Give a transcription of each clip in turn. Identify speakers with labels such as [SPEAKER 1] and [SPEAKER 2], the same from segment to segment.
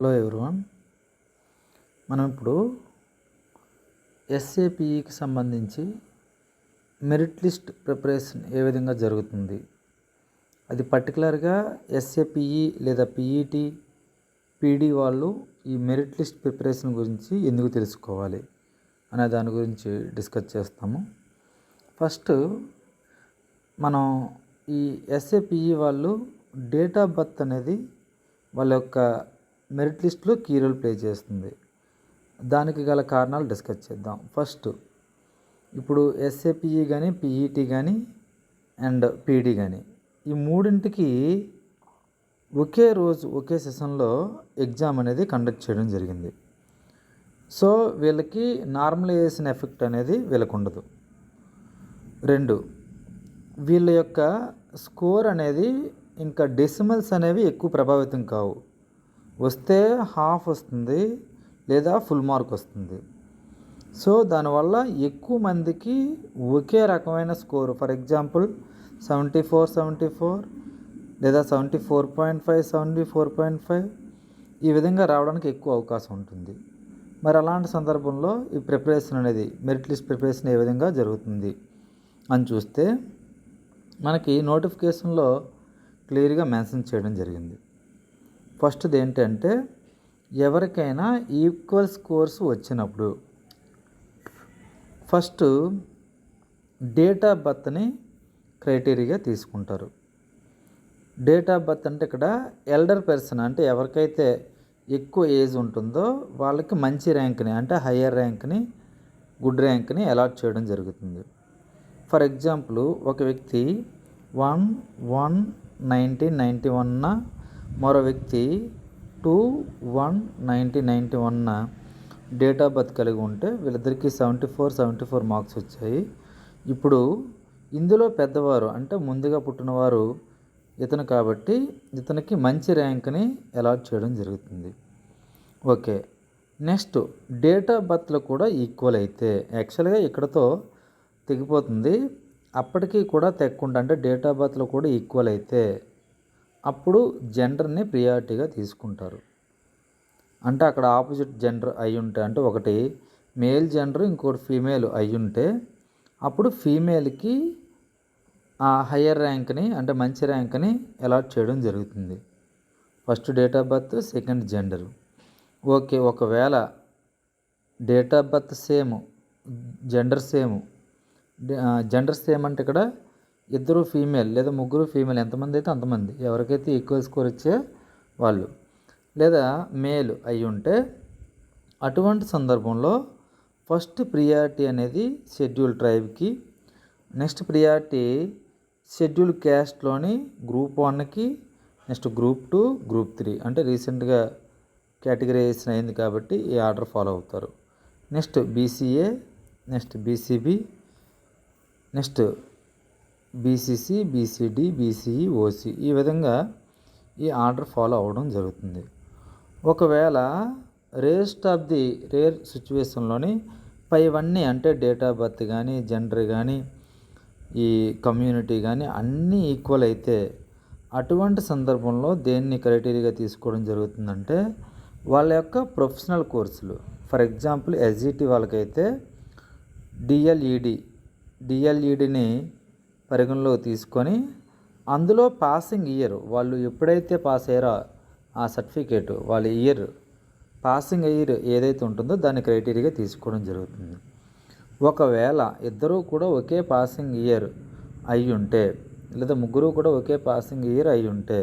[SPEAKER 1] Hello everyone. మనం ఇప్పుడు ఎస్ఏపిఈకి సంబంధించి మెరిట్ లిస్ట్ ప్రిపరేషన్ ఏ విధంగా జరుగుతుంది, అది పర్టికులర్గా ఎస్ఏపిఈ లేదా పిఈటి పీడీ వాళ్ళు ఈ మెరిట్ లిస్ట్ ప్రిపరేషన్ గురించి ఎందుకు తెలుసుకోవాలి అనే దాని గురించి డిస్కస్ చేస్తాము. ఫస్ట్ మనం ఈ ఎస్ఏపిఈ వాళ్ళు డేట్ ఆఫ్ బర్త్ అనేది వాళ్ళ యొక్క మెరిట్ లిస్ట్లో కీ రోల్ ప్లే చేస్తుంది. దానికి గల కారణాలు డిస్కస్ చేద్దాం. ఫస్ట్, ఇప్పుడు ఎస్ఏపిఈ కానీ పిఈటి కానీ అండ్ పీడీ కానీ ఈ మూడింటికి ఒకే రోజు ఒకే సెషన్లో ఎగ్జామ్ అనేది కండక్ట్ చేయడం జరిగింది. సో వీళ్ళకి నార్మలైజేషన్ ఎఫెక్ట్ అనేది వీళ్ళకు ఉండదు. రెండు, వీళ్ళ యొక్క స్కోర్ అనేది ఇంకా డెసిమల్స్ అనేవి ఎక్కువ ప్రభావితం కావు. వస్తే హాఫ్ వస్తుంది లేదా ఫుల్ మార్క్ వస్తుంది. సో దానివల్ల ఎక్కువ మందికి ఒకే రకమైన స్కోరు, ఫర్ ఎగ్జాంపుల్ 74 లేదా 74.5 74.5 ఈ విధంగా రావడానికి ఎక్కువ అవకాశం ఉంటుంది. మరి అలాంటి సందర్భంలో ఈ ప్రిపరేషన్ అనేది మెరిట్ లిస్ట్ ప్రిపరేషన్ ఏ విధంగా జరుగుతుంది అని చూస్తే మనకి నోటిఫికేషన్లో క్లియర్గా మెన్షన్ చేయడం జరిగింది. ఫస్ట్ది ఏంటంటే, ఎవరికైనా ఈక్వల్ స్కోర్స్ వచ్చినప్పుడు ఫస్ట్ డేట్ ఆఫ్ బర్త్ని క్రైటీరియాగా తీసుకుంటారు. డేట్ ఆఫ్ బర్త్ అంటే ఇక్కడ ఎల్డర్ పర్సన్ అంటే ఎవరికైతే ఎక్కువ ఏజ్ ఉంటుందో వాళ్ళకి మంచి ర్యాంక్ని అంటే హయ్యర్ ర్యాంక్ని గుడ్ ర్యాంక్ని అలాట్ చేయడం జరుగుతుంది. ఫర్ ఎగ్జాంపుల్, ఒక వ్యక్తి 1/1/1991 మరో వ్యక్తి 2/1/1991 డేట్ ఆఫ్ బర్త్ కలిగి ఉంటే వీళ్ళిద్దరికీ 74 మార్క్స్ వచ్చాయి. ఇప్పుడు ఇందులో పెద్దవారు అంటే ముందుగా పుట్టినవారు ఇతను కాబట్టి ఇతనికి మంచి ర్యాంక్ని అలాట్ చేయడం జరుగుతుంది. ఓకే, నెక్స్ట్ డేట్ ఆఫ్ బర్త్లో కూడా ఈక్వల్ అయితే, యాక్చువల్గా ఇక్కడతో తెగిపోతుంది, అప్పటికీ కూడా తెగకుండా అంటే డేట్ ఆఫ్ బర్త్లో కూడా ఈక్వల్ అయితే అప్పుడు జెండర్ని ప్రియారిటీగా తీసుకుంటారు. అంటే అక్కడ ఆపోజిట్ జెండర్ అయి ఉంటే, అంటే ఒకటి మేల్ జెండర్ ఇంకోటి ఫీమేల్ అయి ఉంటే అప్పుడు ఫీమేల్కి ఆ హయ్యర్ ర్యాంక్ని అంటే మంచి ర్యాంక్ని అలాట్ చేయడం జరుగుతుంది. First date of birth, second gender. Okay, ఒకవేళ date of birth same, gender same అంటే ఇక్కడ ఇద్దరు ఫీమేల్ లేదా ముగ్గురు ఫీమేల్, ఎంతమంది అయితే అంతమంది, ఎవరికైతే ఈక్వల్ స్కోర్ ఇచ్చే వాళ్ళు, లేదా మేల్ అయి ఉంటే అటువంటి సందర్భంలో ఫస్ట్ ప్రియారిటీ అనేది షెడ్యూల్ ట్రైబ్కి, నెక్స్ట్ ప్రియారిటీ షెడ్యూల్ క్యాస్ట్లోని గ్రూప్ 1కి, నెక్స్ట్ గ్రూప్ 2, గ్రూప్ 3 అంటే రీసెంట్గా కేటగిరైజేషన్ అయింది కాబట్టి ఈ ఆర్డర్ ఫాలో అవుతారు. Next BCA, next BCB, next BCC, BCD, BCE, OC ఈ విధంగా ఈ ఆర్డర్ ఫాలో అవ్వడం జరుగుతుంది. ఒకవేళ రేర్ సిచ్యువేషన్లోని పైవన్నీ అంటే డేట్ ఆఫ్ బర్త్ కానీ జెండర్ కానీ ఈ కమ్యూనిటీ కానీ అన్నీ ఈక్వల్ అయితే అటువంటి సందర్భంలో దేన్ని క్రైటీరియాగా తీసుకోవడం జరుగుతుందంటే వాళ్ళ యొక్క ప్రొఫెషనల్ కోర్సులు. ఫర్ ఎగ్జాంపుల్ ఎస్జిటి వాళ్ళకైతే డిఎల్ఈడిని పరిగణలోకి తీసుకొని అందులో పాసింగ్ ఇయర్ వాళ్ళు ఎప్పుడైతే పాస్ అయ్యారో ఆ సర్టిఫికేట్ వాళ్ళ ఇయర్ పాసింగ్ ఇయర్ ఏదైతే ఉంటుందో దాన్ని క్రైటీరియాగా తీసుకోవడం జరుగుతుంది. ఒకవేళ ఇద్దరూ కూడా ఒకే పాసింగ్ ఇయర్ అయి ఉంటే లేదా ముగ్గురు కూడా ఒకే పాసింగ్ ఇయర్ అయి ఉంటే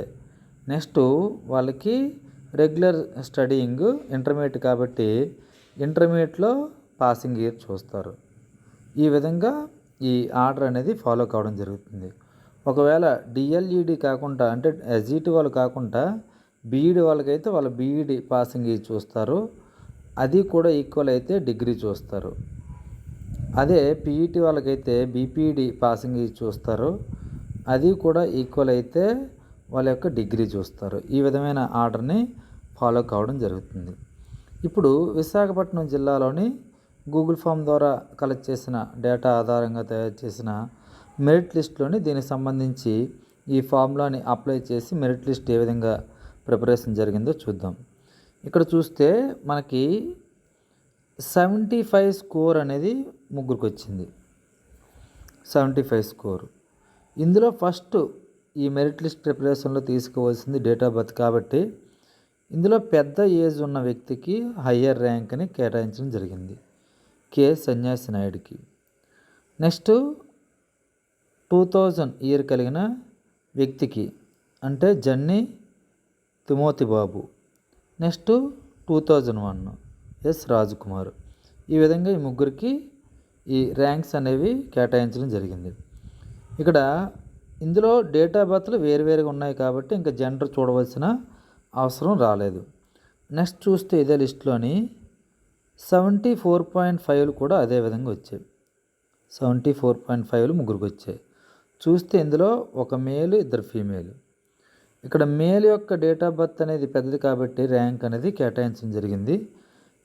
[SPEAKER 1] నెక్స్ట్ వాళ్ళకి రెగ్యులర్ స్టడీయింగ్ ఇంటర్మీడియట్ కాబట్టి ఇంటర్మీడియట్లో పాసింగ్ ఇయర్ చూస్తారు. ఈ విధంగా ఈ ఆర్డర్ అనేది ఫాలో కావడం జరుగుతుంది. ఒకవేళ డిఎల్ఈడి కాకుండా అంటే ఎస్జిటి వాళ్ళు కాకుండా బీఈడి వాళ్ళకైతే వాళ్ళ బీఈడి పాసింగ్ ఇయర్ చూస్తారు, అది కూడా ఈక్వల్ అయితే డిగ్రీ చూస్తారు. అదే పీఈటీ వాళ్ళకైతే బీపీఈడి పాసింగ్ ఇయర్ చూస్తారు, అది కూడా ఈక్వల్ అయితే వాళ్ళ యొక్క డిగ్రీ చూస్తారు. ఈ విధమైన ఆర్డర్ని ఫాలో కావడం జరుగుతుంది. ఇప్పుడు విశాఖపట్నం జిల్లాలోని గూగుల్ ఫామ్ ద్వారా కలెక్ట్ చేసిన డేటా ఆధారంగా తయారు చేసిన మెరిట్ లిస్ట్లోని దీనికి సంబంధించి ఈ ఫామ్లోని అప్లై చేసి మెరిట్ లిస్ట్ ఏ విధంగా ప్రిపరేషన్ జరిగిందో చూద్దాం. ఇక్కడ చూస్తే మనకి 75 స్కోర్ అనేది ముగ్గురికి వచ్చింది. 75 స్కోర్. ఇందులో ఫస్ట్ ఈ మెరిట్ లిస్ట్ ప్రిపరేషన్లో తీసుకోవాల్సింది డేట్ ఆఫ్ బర్త్ కాబట్టి ఇందులో పెద్ద ఏజ్ ఉన్న వ్యక్తికి హయ్యర్ ర్యాంక్ని కేటాయించడం జరిగింది, కె సన్యాసి నాయుడికి. నెక్స్ట్ 2000 ఇయర్ కలిగిన వ్యక్తికి అంటే Janni Timothy Babu. Next 2001 S Rajkumar. ఈ విధంగా ఈ ముగ్గురికి ఈ ర్యాంక్స్ అనేవి కేటాయించడం జరిగింది. ఇక్కడ ఇందులో డేట్ ఆఫ్ బర్త్లు వేరువేరుగా ఉన్నాయి కాబట్టి ఇంకా జెండర్ చూడవలసిన అవసరం రాలేదు. నెక్స్ట్ చూస్తే ఇదే లిస్టులోని 74.5 కూడా అదే విధంగా వచ్చాయి. 74.5 ముగ్గురికి వచ్చాయి. చూస్తే ఇందులో ఒక మేలు, ఇద్దరు ఫీమేల్. ఇక్కడ మేల్ యొక్క డేట్ ఆఫ్ బర్త్ అనేది పెద్దది కాబట్టి ర్యాంక్ అనేది కేటాయించడం జరిగింది.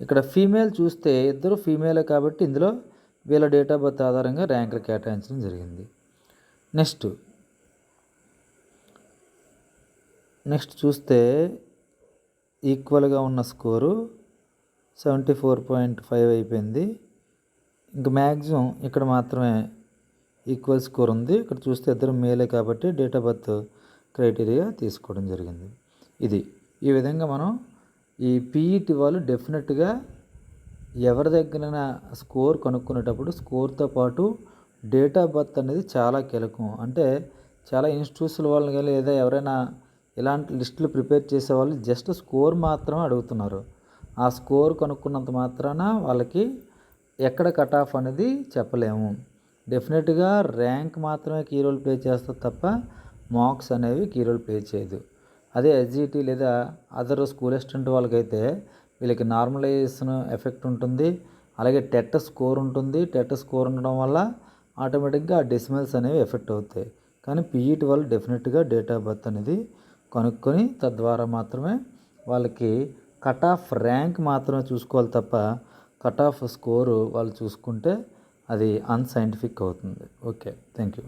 [SPEAKER 1] ఇక్కడ ఫీమేల్ చూస్తే ఇద్దరు ఫీమేలే కాబట్టి ఇందులో వీళ్ళ డేట్ ఆఫ్ బర్త్ ఆధారంగా ర్యాంకులు కేటాయించడం జరిగింది. నెక్స్ట్ చూస్తే ఈక్వల్గా ఉన్న స్కోరు 74.5 అయిపోయింది. ఇంక మ్యాక్సిమం ఇక్కడ మాత్రమే ఈక్వల్ స్కోర్ ఉంది. ఇక్కడ చూస్తే ఇద్దరు మేలే కాబట్టి డేట్ ఆఫ్ బర్త్ క్రైటీరియా తీసుకోవడం జరిగింది. ఈ విధంగా మనం ఈ పీఈటీ వాళ్ళు డెఫినెట్గా ఎవరి దగ్గర స్కోర్ కనుక్కునేటప్పుడు స్కోర్తో పాటు డేట్ ఆఫ్ బర్త్ అనేది చాలా కీలకం. అంటే చాలా ఇన్స్టిట్యూట్స్ల వాళ్ళు కానీ లేదా ఎవరైనా ఇలాంటి లిస్టులు ప్రిపేర్ చేసే వాళ్ళు జస్ట్ స్కోర్ మాత్రమే అడుగుతున్నారు. ఆ స్కోర్ కనుక్కున్నంత మాత్రాన వాళ్ళకి ఎక్కడ కట్ ఆఫ్ అనేది చెప్పలేము. డెఫినెట్గా ర్యాంక్ మాత్రమే కీ రోల్ ప్లే చేస్తుంది తప్ప మార్క్స్ అనేవి కీ రోల్ ప్లే చేయదు. అదే ఎస్జిటి లేదా అదర్ స్కూల్ అసిస్టెంట్ వాళ్ళకైతే వీళ్ళకి నార్మలైజేషన్ ఎఫెక్ట్ ఉంటుంది, అలాగే టెట్ స్కోర్ ఉంటుంది. టెట్ స్కోర్ ఉండడం వల్ల ఆటోమేటిక్గా ఆ డెసిమల్స్ అనేవి ఎఫెక్ట్ అవుతాయి. కానీ పీఈటీ వాళ్ళు డెఫినెట్గా డేట్ ఆఫ్ బర్త్ అనేది కనుక్కొని తద్వారా మాత్రమే వాళ్ళకి కట్ ఆఫ్ ర్యాంక్ మాత్రమే చూసుకోవాలి తప్ప కట్ ఆఫ్ స్కోరు వాళ్ళు చూసుకుంటే అది అన్సైంటిఫిక్ అవుతుంది. Okay, thank you.